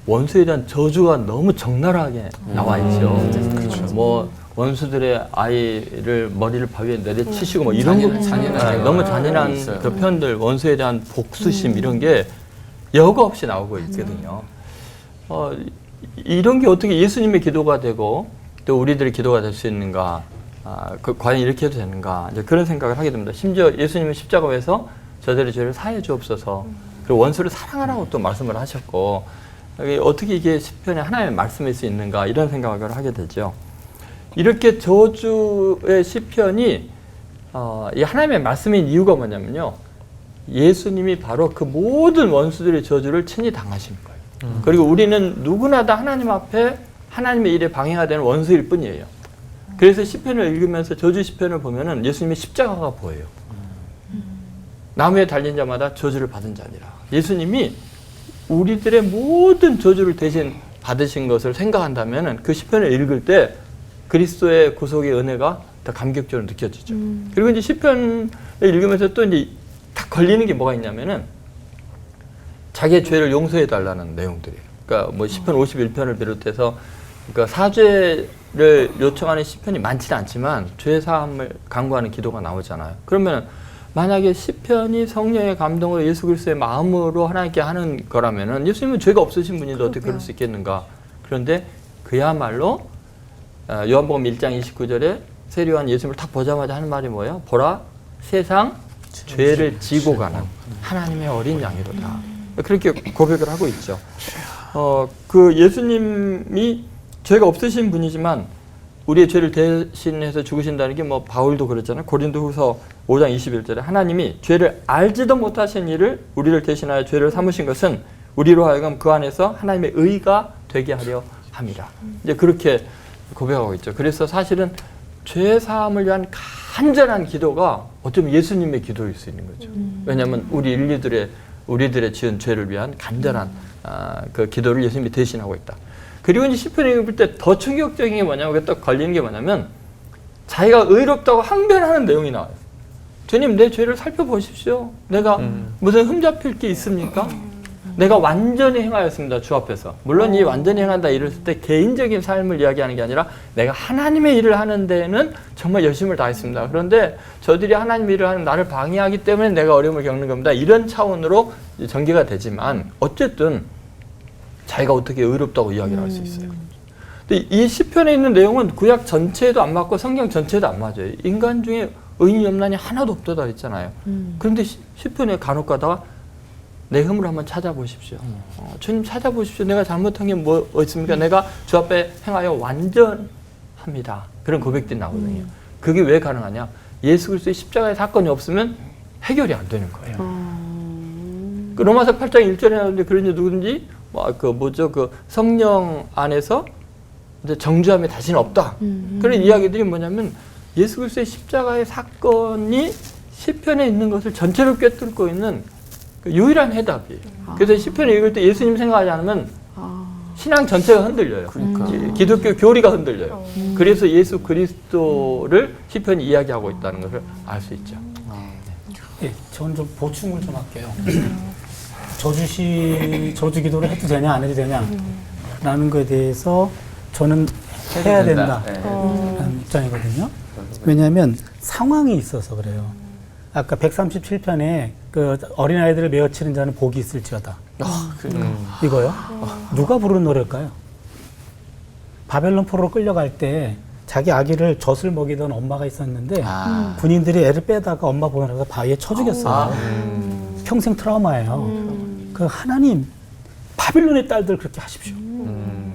원수에 대한 저주가 너무 적나라하게 나와 있죠. 뭐 원수들의 아이를 머리를 바위에 내려치시고 뭐 이런 거 잔인한 너무 잔인한 있어요. 그 표현들, 원수에 대한 복수심 이런 게 여과 없이 나오고 있거든요. 이런 게 어떻게 예수님의 기도가 되고 또 우리들의 기도가 될 수 있는가? 과연 이렇게 해도 되는가? 이제 그런 생각을 하게 됩니다. 심지어 예수님은 십자가에서 저들의 죄를 사해 주옵소서. 그리고 원수를 사랑하라고 또 말씀을 하셨고, 어떻게 이게 시편에 하나님의 말씀일 수 있는가? 이런 생각을 하게 되죠. 이렇게 저주의 시편이 이 하나님의 말씀인 이유가 뭐냐면요. 예수님이 바로 그 모든 원수들의 저주를 친히 당하신 거예요. 그리고 우리는 누구나 다 하나님 앞에 하나님의 일에 방해가 되는 원수일 뿐이에요. 그래서 시편을 읽으면서 저주 시편을 보면은 예수님의 십자가가 보여요. 나무에 달린 자마다 저주를 받은 자니라. 예수님이 우리들의 모든 저주를 대신 받으신 것을 생각한다면은 그 시편을 읽을 때 그리스도의 구속의 은혜가 더 감격적으로 느껴지죠. 그리고 이제 시편을 읽으면서 또 이제 딱 걸리는 게 뭐가 있냐면은 자기의 죄를 용서해 달라는 내용들이에요. 그러니까 뭐 시편 51편을 비롯해서 그러니까 사죄를 요청하는 시편이 많지는 않지만 죄 사함을 간구하는 기도가 나오잖아요. 그러면 만약에 시편이 성령의 감동으로 예수 그리스도의 마음으로 하나님께 하는 거라면은 예수님은 죄가 없으신 분인데 어떻게 그럴 수 있겠는가? 그런데 그야말로 요한복음 1장 29절에 세례요한 예수님을 딱 보자마자 하는 말이 뭐예요? 보라, 세상 죄를 지고 가는 하나님의 어린 양이로다. 그렇게 고백을 하고 있죠. 그 예수님이 죄가 없으신 분이지만 우리의 죄를 대신해서 죽으신다는 게 뭐 바울도 그랬잖아요. 고린도후서 5장 21절에 하나님이 죄를 알지도 못하신 이를 우리를 대신하여 죄를 삼으신 것은 우리로 하여금 그 안에서 하나님의 의가 되게 하려 함이라. 이제 그렇게 고백하고 있죠. 그래서 사실은 죄 사함을 위한 간절한 기도가 어쩌면 예수님의 기도일 수 있는 거죠. 왜냐하면 우리들의 지은 죄를 위한 간절한 그 기도를 예수님이 대신하고 있다. 그리고 이제 시편을 읽을 때 더 충격적인 게 뭐냐면 또 걸리는 게 뭐냐면 자기가 의롭다고 항변하는 내용이 나와요. 주님, 내 죄를 살펴보십시오. 내가 무슨 흠잡힐 게 있습니까? 내가 완전히 행하였습니다. 주 앞에서. 물론 이 완전히 행한다 이랬을 때 개인적인 삶을 이야기하는 게 아니라 내가 하나님의 일을 하는 데에는 정말 열심을 다했습니다. 그런데 저들이 하나님의 일을 하는 나를 방해하기 때문에 내가 어려움을 겪는 겁니다. 이런 차원으로 전개가 되지만 어쨌든 자기가 어떻게 의롭다고 이야기를 할 수 있어요. 근데 이 시편에 있는 내용은 구약 전체에도 안 맞고 성경 전체에도 안 맞아요. 인간 중에 의인이 없나니 하나도 없다다 했잖아요. 그런데 시편에 간혹 가다가 내 흠을 한번 찾아보십시오. 주님 찾아보십시오. 내가 잘못한 게 뭐 있습니까? 내가 주 앞에 행하여 완전합니다. 그런 고백들이 나오거든요. 그게 왜 가능하냐? 예수 그리스도의 십자가의 사건이 없으면 해결이 안 되는 거예요. 그 로마서 8장 1절에 나오는데 그런지 누구든지 그 성령 안에서 이제 정죄함이 다시는 없다. 그런 이야기들이 뭐냐면 예수 그리스도의 십자가의 사건이 시편에 있는 것을 전체로 꿰뚫고 있는 그 유일한 해답이에요. 그래서 시편을 읽을 때 예수님 생각하지 않으면 신앙 전체가 흔들려요. 기독교 교리가 흔들려요. 그래서 예수 그리스도를 시편이 이야기하고 있다는 것을 알 수 있죠. 예, 저는 좀 보충을 좀 할게요. 저주 기도를 해도 되냐 안 해도 되냐 라는 거에 대해서 저는 해야 된다 라는 입장이거든요. 왜냐하면 상황이 있어서 그래요. 아까 137편에 그 어린아이들을 메어치는 자는 복이 있을지어다. 이거요? 누가 부른 노래일까요? 바벨론 포로로 끌려갈 때 자기 아기를 젖을 먹이던 엄마가 있었는데 군인들이 애를 빼다가 엄마 보내서 바위에 쳐 죽였어요. 평생 트라우마예요. 그 하나님, 바빌론의 딸들 그렇게 하십시오.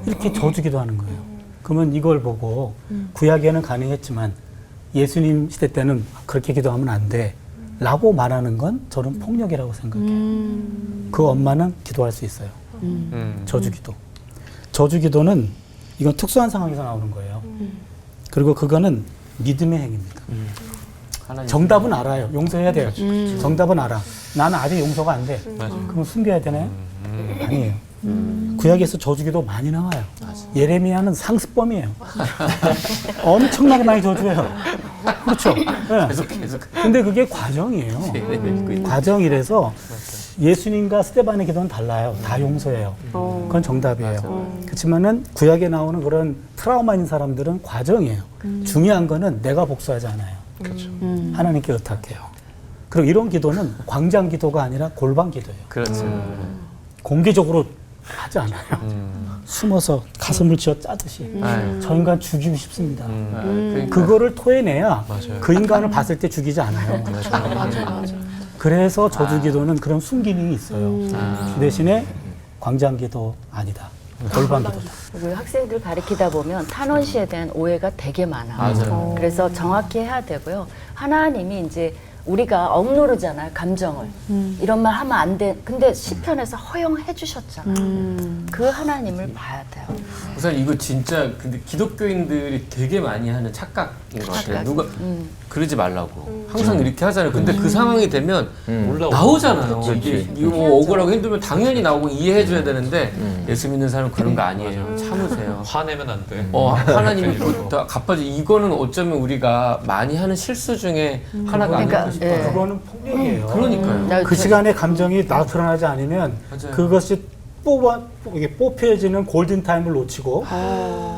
이렇게 저주기도 하는 거예요. 그러면 이걸 보고 구약에는 가능했지만 예수님 시대 때는 그렇게 기도하면 안 돼. 라고 말하는 건 저는 폭력이라고 생각해요. 그 엄마는 기도할 수 있어요. 저주기도. 저주기도는 이건 특수한 상황에서 나오는 거예요. 그리고 그거는 믿음의 행위입니다. 정답은 알아요. 용서해야 돼요. 정답은 알아. 나는 아직 용서가 안 돼. 그럼 숨겨야 되나요? 아니에요. 구약에서 저주기도 많이 나와요. 예레미야는 상습범이에요. 엄청나게 많이 저주해요. 그렇죠. 네. 계속. 근데 그게 과정이에요. 과정이라서 예수님과 스데반의 기도는 달라요. 다 용서해요. 그건 정답이에요. 그렇지만은 구약에 나오는 그런 트라우마인 사람들은 과정이에요. 중요한 거는 내가 복수하지 않아요. 하나님께 의탁해요. 그리고 이런 기도는 광장 기도가 아니라 골방 기도예요. 그렇죠. 공개적으로 하지 않아요. 숨어서 가슴을 쥐어 짜듯이 저 인간 죽이고 싶습니다. 그러니까. 그거를 토해내야 그 인간을 봤을 때 죽이지 않아요. 그래서 저주기도는 그런 순기능이 있어요. 그 대신에 광장기도 아니다. 골방기도다. 그리고 학생들 가르치다 보면 탄원시에 대한 오해가 되게 많아요. 맞아요. 그래서 정확히 해야 되고요. 하나님이 이제 우리가 억누르잖아요, 감정을. 이런 말 하면 안 돼. 근데 시편에서 허용해 주셨잖아요. 그 하나님을 봐야 돼요. 우선 이거 진짜 근데 기독교인들이 되게 많이 하는 착각인 것 같아요. 착각. 누가 그러지 말라고 항상 이렇게 하잖아요. 근데 그 상황이 되면 나오잖아요. 이거 뭐 억울하고 힘들면 당연히 나오고 이해해줘야 되는데 예수 믿는 사람은 그런 거 아니에요. 참으세요. 화내면 안 돼. 하나님이 다 갚아줘. 이거는 어쩌면 우리가 많이 하는 실수 중에 하나가 그러니까, 아닐까 싶어요. 그거는 폭력이에요. 그러니까요. 그 시간에 감정이 나타나지 않으면 맞아요. 그것이 이게 뽑혀지는 골든타임을 놓치고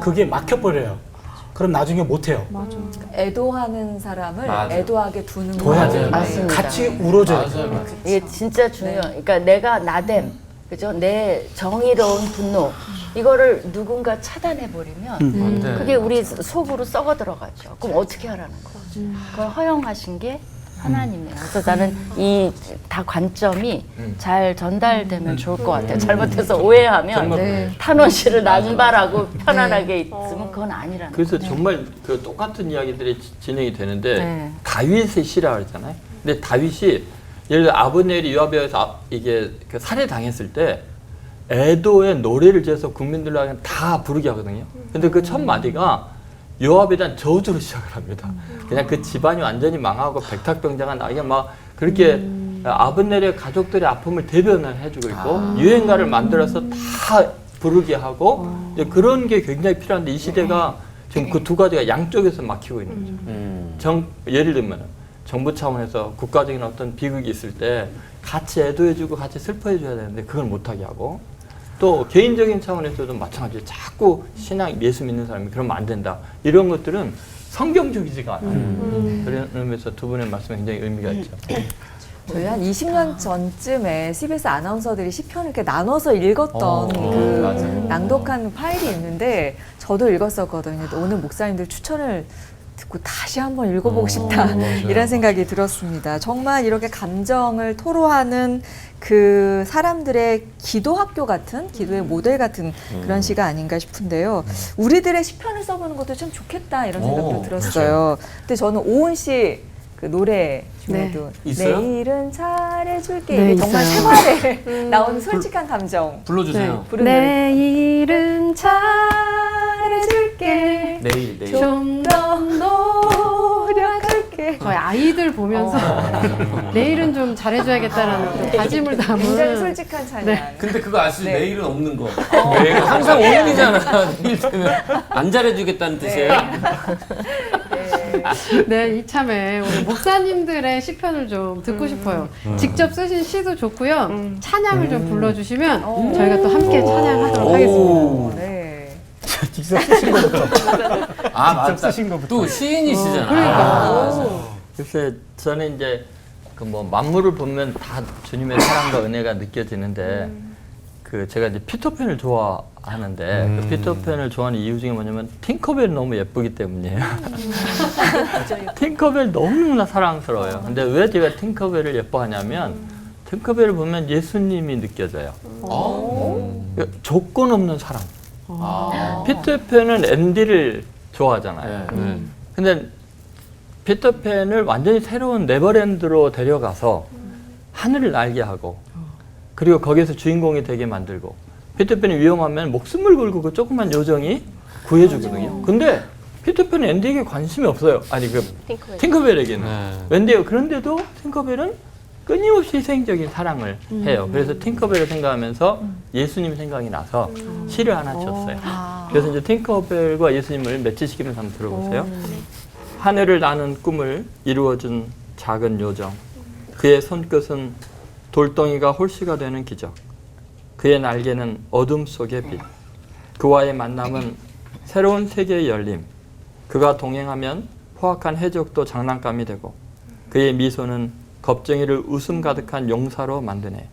그게 막혀버려요. 그럼 나중에 못해요. 애도하는 사람을 맞아. 애도하게 두는 둬야 거예요. 돼요. 맞습니다. 같이 울어줘야 돼요. 맞아요. 이게 진짜 중요해요. 그러니까 내가 나됨, 그죠? 내 정의로운 분노, 이거를 누군가 차단해버리면 안 돼. 그게 우리 속으로 썩어 들어가죠. 그럼 어떻게 하라는 거죠? 그걸 허용하신 게 하나님이에요. 그래서 나는 이 다 관점이 잘 전달되면 좋을 것 같아요. 잘못해서 오해하면 탄원시를 남발하고 편안하게 있으면 그건 아니라는 그래서 거예요. 정말 그 똑같은 이야기들이 진행이 되는데 네. 다윗의 시라 그랬잖아요. 근데 다윗이 예를 들어 아브넬이 요압에서 이게 그 살해당했을 때 애도의 노래를 지어서 국민들로 다 부르게 하거든요. 근데 그 첫 마디가 요압에 대한 저주로 시작을 합니다. 그냥 그 집안이 완전히 망하고 백탁병자가 나게 막 그렇게 아브넬의 가족들의 아픔을 대변을 해주고 있고 유행가를 만들어서 다 부르게 하고 이제 그런 게 굉장히 필요한데 이 시대가 지금 그 두 가지가 양쪽에서 막히고 있는 거죠. 예를 들면 정부 차원에서 국가적인 어떤 비극이 있을 때 같이 애도해주고 같이 슬퍼해줘야 되는데 그걸 못하게 하고 또 개인적인 차원에서도 마찬가지로 자꾸 신앙 예수 믿는 사람이 그러면 안 된다 이런 것들은 성경적이지가 않아요. 그런 의미에서 두 분의 말씀이 굉장히 의미가 있죠. 저희 한 20년 전쯤에 CBS 아나운서들이 시편을 이렇게 나눠서 읽었던 그 맞아요. 낭독한 파일이 있는데 저도 읽었었거든요. 오늘 목사님들 추천을 듣고 다시 한번 읽어보고 싶다 이런 생각이 들었습니다. 정말 이렇게 감정을 토로하는 그 사람들의 기도 학교 같은 기도의 모델 같은 그런 시가 아닌가 싶은데요. 우리들의 시편을 써보는 것도 참 좋겠다 이런 생각도 들었어요. 근데 저는 오은 씨 그 노래 중에도 있어요? 내일은 잘해줄게 네, 이게 정말 있어요. 생활에 나오는 솔직한 감정 불러주세요. 부르는 노래. 내일은 잘해줄게. 내일. 좀 더 노력할게. 저희 아이들 보면서 내일은 좀 잘해줘야겠다라는 좀 다짐을 굉장히 담은. 솔직한 찬양. 근데 그거 아시죠? 네. 내일은 없는 거. 내일은 항상 오늘이잖아. 내일 되면 안 잘해주겠다는 뜻이에요. 네, 이참에 우리 목사님들의 시편을 좀 듣고 싶어요. 직접 쓰신 시도 좋고요. 찬양을 좀 불러주시면 저희가 또 함께 찬양하도록 하겠습니다. 네. 직접 쓰신 거부터. 맞다. 쓰신 거부터. 또 시인이시잖아. 그러니까. 글쎄 저는 이제 그 뭐 만물을 보면 다 주님의 사랑과 은혜가 느껴지는데 그 제가 이제 피터팬을 좋아하는데 그 피터팬을 좋아하는 이유 중에 뭐냐면 팅커벨이 너무 예쁘기 때문이에요. 팅커벨 너무나 사랑스러워요. 근데 왜 제가 팅커벨을 예뻐하냐면 팅커벨을 보면 예수님이 느껴져요. 그러니까 조건 없는 사랑. 피터팬은 앤디를 좋아하잖아요. 근데 피터팬을 완전히 새로운 네버랜드로 데려가서 하늘을 날게 하고 그리고 거기서 주인공이 되게 만들고 피터팬이 위험하면 목숨을 걸고 그 조그만 요정이 구해주거든요. 근데 피터팬은 앤디에게 관심이 없어요. 아니 그 팅커벨에게는. 웬데요? 그런데도 팅커벨은 끊임없이 희생적인 사랑을 해요. 그래서 팅커벨을 생각하면서 예수님 생각이 나서 시를 하나 지었어요. 그래서 이제 팅커벨과 예수님을 매치시키면서 한번 들어보세요. 하늘을 나는 꿈을 이루어준 작은 요정. 그의 손끝은 돌덩이가 홀씨가 되는 기적. 그의 날개는 어둠 속의 빛. 그와의 만남은 새로운 세계의 열림. 그가 동행하면 포악한 해적도 장난감이 되고 그의 미소는 겁쟁이를 웃음 가득한 용사로 만드네.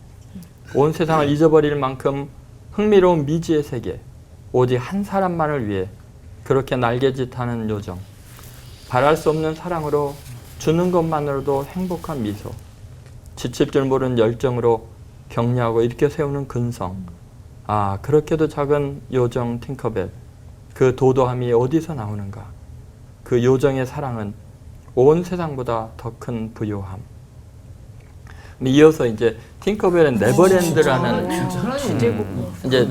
온 세상을 잊어버릴 만큼 흥미로운 미지의 세계. 오직 한 사람만을 위해 그렇게 날개짓하는 요정. 바랄 수 없는 사랑으로 주는 것만으로도 행복한 미소. 지칠 줄 모르는 열정으로 격려하고 일으켜 세우는 근성. 아, 그렇게도 작은 요정 팅커벨. 그 도도함이 어디서 나오는가? 그 요정의 사랑은 온 세상보다 더 큰 부요함. 이어서 이제 팅커벨의 네버랜드라는 이제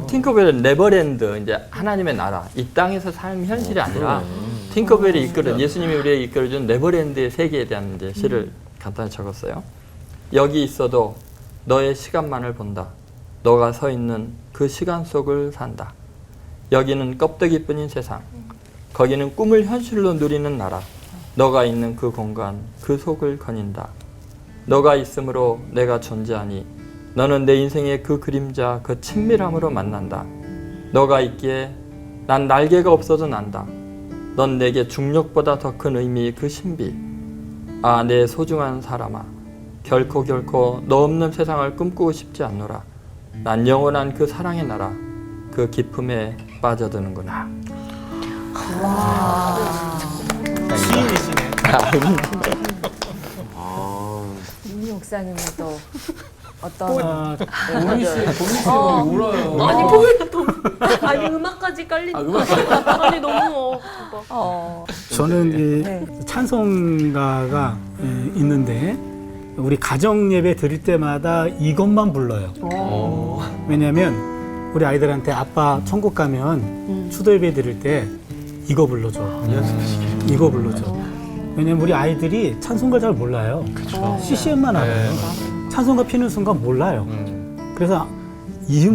팅커벨의 네버랜드, 이제 하나님의 나라, 이 땅에서 삶 현실이 아니라 팅커벨이 이끌어, 예수님이 우리에게 이끌어준 네버랜드의 세계에 대한 이제 시를 간단히 적었어요. 여기 있어도 너의 시간만을 본다. 너가 서 있는 그 시간 속을 산다. 여기는 껍데기뿐인 세상. 거기는 꿈을 현실로 누리는 나라. 너가 있는 그 공간, 그 속을 거닌다. 너가 있으므로 내가 존재하니 너는 내 인생의 그 그림자, 그 친밀함으로 만난다. 너가 있기에 난 날개가 없어도 난다. 넌 내게 중력보다 더 큰 의미, 그 신비. 아, 내 소중한 사람아. 결코 너 없는 세상을 꿈꾸고 싶지 않노라. 난 영원한 그 사랑의 나라, 그 기쁨에 빠져드는구나. 시인이시네. 윤희 목사님은 또 어떤 보미 씨 울어요. 아니 음악까지 깔린. 음악. 아니 너무 저는 이 네. 찬송가가 있는데 우리 가정 예배 드릴 때마다 이것만 불러요. 왜냐하면 우리 아이들한테 아빠 천국 가면 추도 예배 드릴 때 이거 불러줘. 이거 불러줘. 왜냐면 우리 아이들이 찬송가 잘 몰라요. CCM만 알아요. 찬송가 피는 순간 몰라요. 그래서 이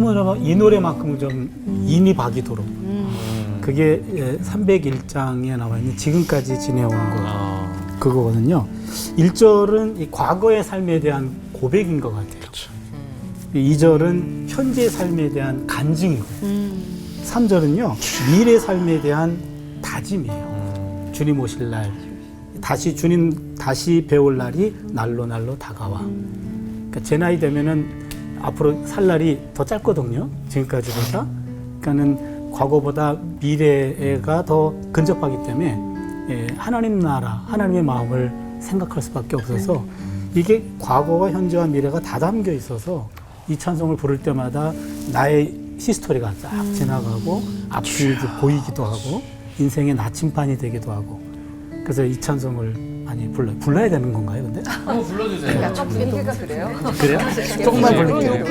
노래만큼은 좀 인이 박이도록. 그게 301장에 나와 있는 지금까지 지내온 거 그거거든요. 1절은 이 과거의 삶에 대한 고백인 것 같아요. 2절은 현재의 삶에 대한 간증이고 3절은요 미래 삶에 대한 다짐이에요. 주님 오실 날, 주님 다시 배울 날이 날로 다가와. 그러니까 제 나이 되면은 앞으로 살 날이 더 짧거든요. 지금까지보다. 그러니까는 과거보다 미래가 더 근접하기 때문에 하나님 나라, 하나님의 마음을 생각할 수밖에 없어서 이게 과거와 현재와 미래가 다 담겨 있어서 이 찬송을 부를 때마다 나의 히스토리가 쫙 지나가고 앞이 보이기도 하고 인생의 나침판이 되기도 하고 그래서 이 찬송을 많이 불러야 되는 건가요, 근데? 한번 불러주세요. 약간 분위기가 그래요? 그래요? 조금만 부를게요.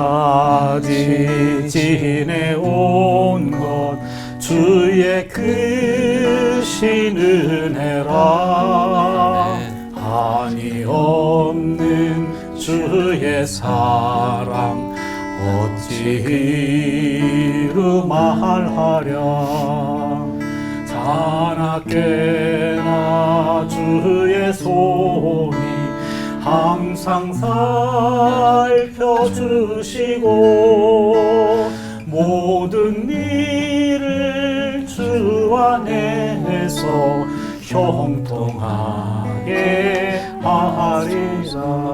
지금까지 지내온 것 주의 크신 은혜라 한이 없는 주의 사랑 어찌 이루 말하랴 자나깨나 주의 손이 항상 살펴주시고 모든 일을 주 안에서 형통하게 하리라.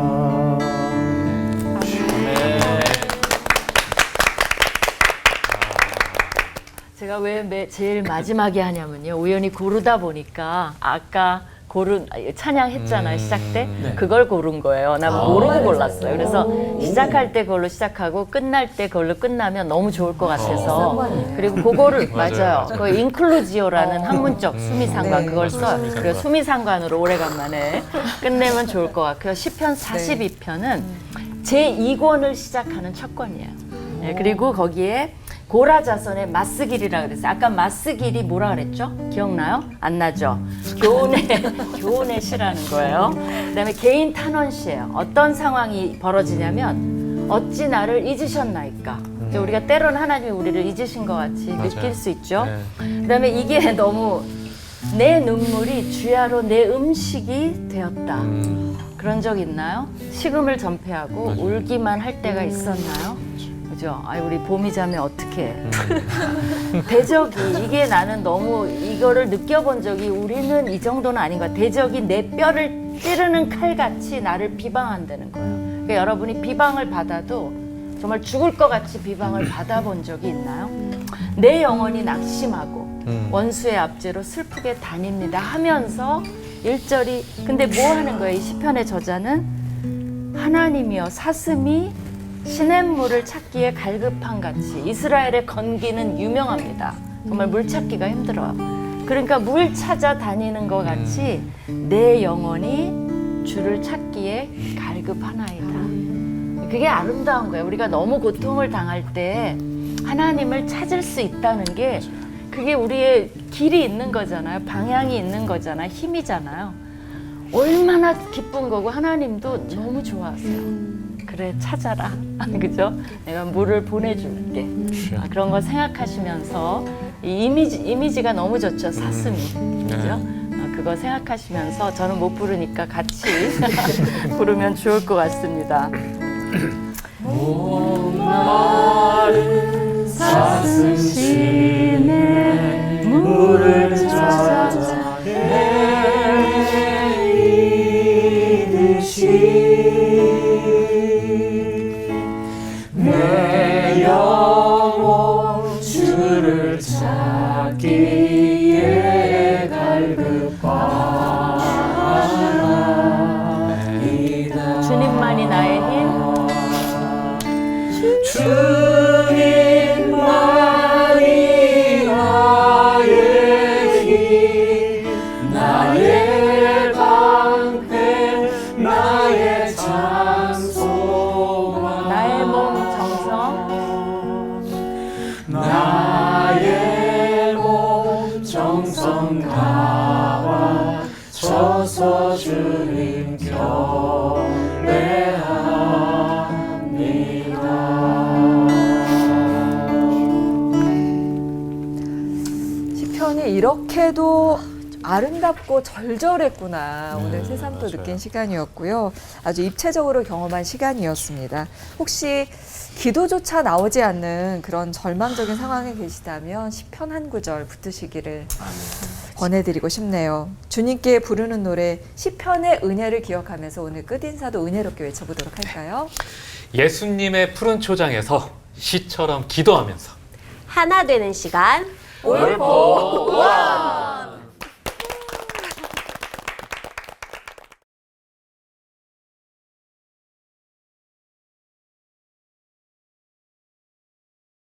제가 왜 제일 마지막에 하냐면요. 우연히 고르다 보니까 아까 찬양했잖아요. 시작 때. 그걸 고른 거예요. 나 모르고 골랐어요. 그래서 시작할 때 그걸로 시작하고 끝날 때 그걸로 끝나면 너무 좋을 것 같아서. 그리고 그거를 맞아요. 그 인클루지오라는 학문적 수미상관 그걸 써요. 그래서 수미상관으로 오래간만에 끝내면 좋을 것 같고요. 시편 42편은 제2권을 시작하는 첫 권이에요. 네, 그리고 거기에 고라자손의 마스길이라고 그랬어요. 아까 마스길이 뭐라 그랬죠? 기억나요? 안 나죠? 교훈의 시라는 거예요. 그다음에 개인 탄원시예요. 어떤 상황이 벌어지냐면 어찌 나를 잊으셨나이까. 이제 우리가 때로는 하나님이 우리를 잊으신 것 같이 느낄 수 있죠. 그다음에 이게 너무 내 눈물이 주야로 내 음식이 되었다. 그런 적 있나요? 식음을 전폐하고 울기만 할 때가 있었나요? 그죠? 아, 우리 봄이 자매 어떻게? 대적이 이게 나는 너무 이거를 느껴본 적이 우리는 이 정도는 아닌 것 같아. 대적이 내 뼈를 찌르는 칼같이 나를 비방한다는 거예요. 그러니까 여러분이 비방을 받아도 정말 죽을 것 같이 비방을 받아본 적이 있나요? 내 영혼이 낙심하고 원수의 압제로 슬프게 다닙니다 하면서 1절이 근데 뭐 하는 거예요? 이 시편의 저자는 하나님이여 사슴이 시냇물을 찾기에 갈급한 같이 이스라엘의 건기는 유명합니다. 정말 물 찾기가 힘들어요. 그러니까 물 찾아 다니는 것 같이 내 영혼이 주를 찾기에 갈급하나이다. 그게 아름다운 거예요. 우리가 너무 고통을 당할 때 하나님을 찾을 수 있다는 게 그게 우리의 길이 있는 거잖아요. 방향이 있는 거잖아요. 힘이잖아요. 얼마나 기쁜 거고 하나님도 너무 좋아하세요. 그래 찾아라. 그죠? 내가 물을 보내줄게. 그런 거 생각하시면서 이 이미지가 너무 좋죠. 사슴이. 그죠? 그거 생각하시면서 저는 못 부르니까 같이 부르면 좋을 것 같습니다. 목마른 사슴시내 물을 찾아 헤매이듯이 내 영혼 주를 찾기에 갈급하나이다. 주님만이 나의 힘. 주님만이 나의 힘 나의 방패 나의 장소만 나의 몸 정성. 나의 몸 정성 다와 쳐서 주님 시편이 이렇게도 아름답고 절절했구나. 오늘 새삼 또 느낀 시간이었고요. 아주 입체적으로 경험한 시간이었습니다. 혹시 기도조차 나오지 않는 그런 절망적인 상황에 계시다면 시편 한 구절 붙드시기를 권해드리고 싶네요. 주님께 부르는 노래 시편의 은혜를 기억하면서 오늘 끝인사도 은혜롭게 외쳐보도록 할까요? 예수님의 푸른 초장에서 시처럼 기도하면서 하나 되는 시간 올포 우와!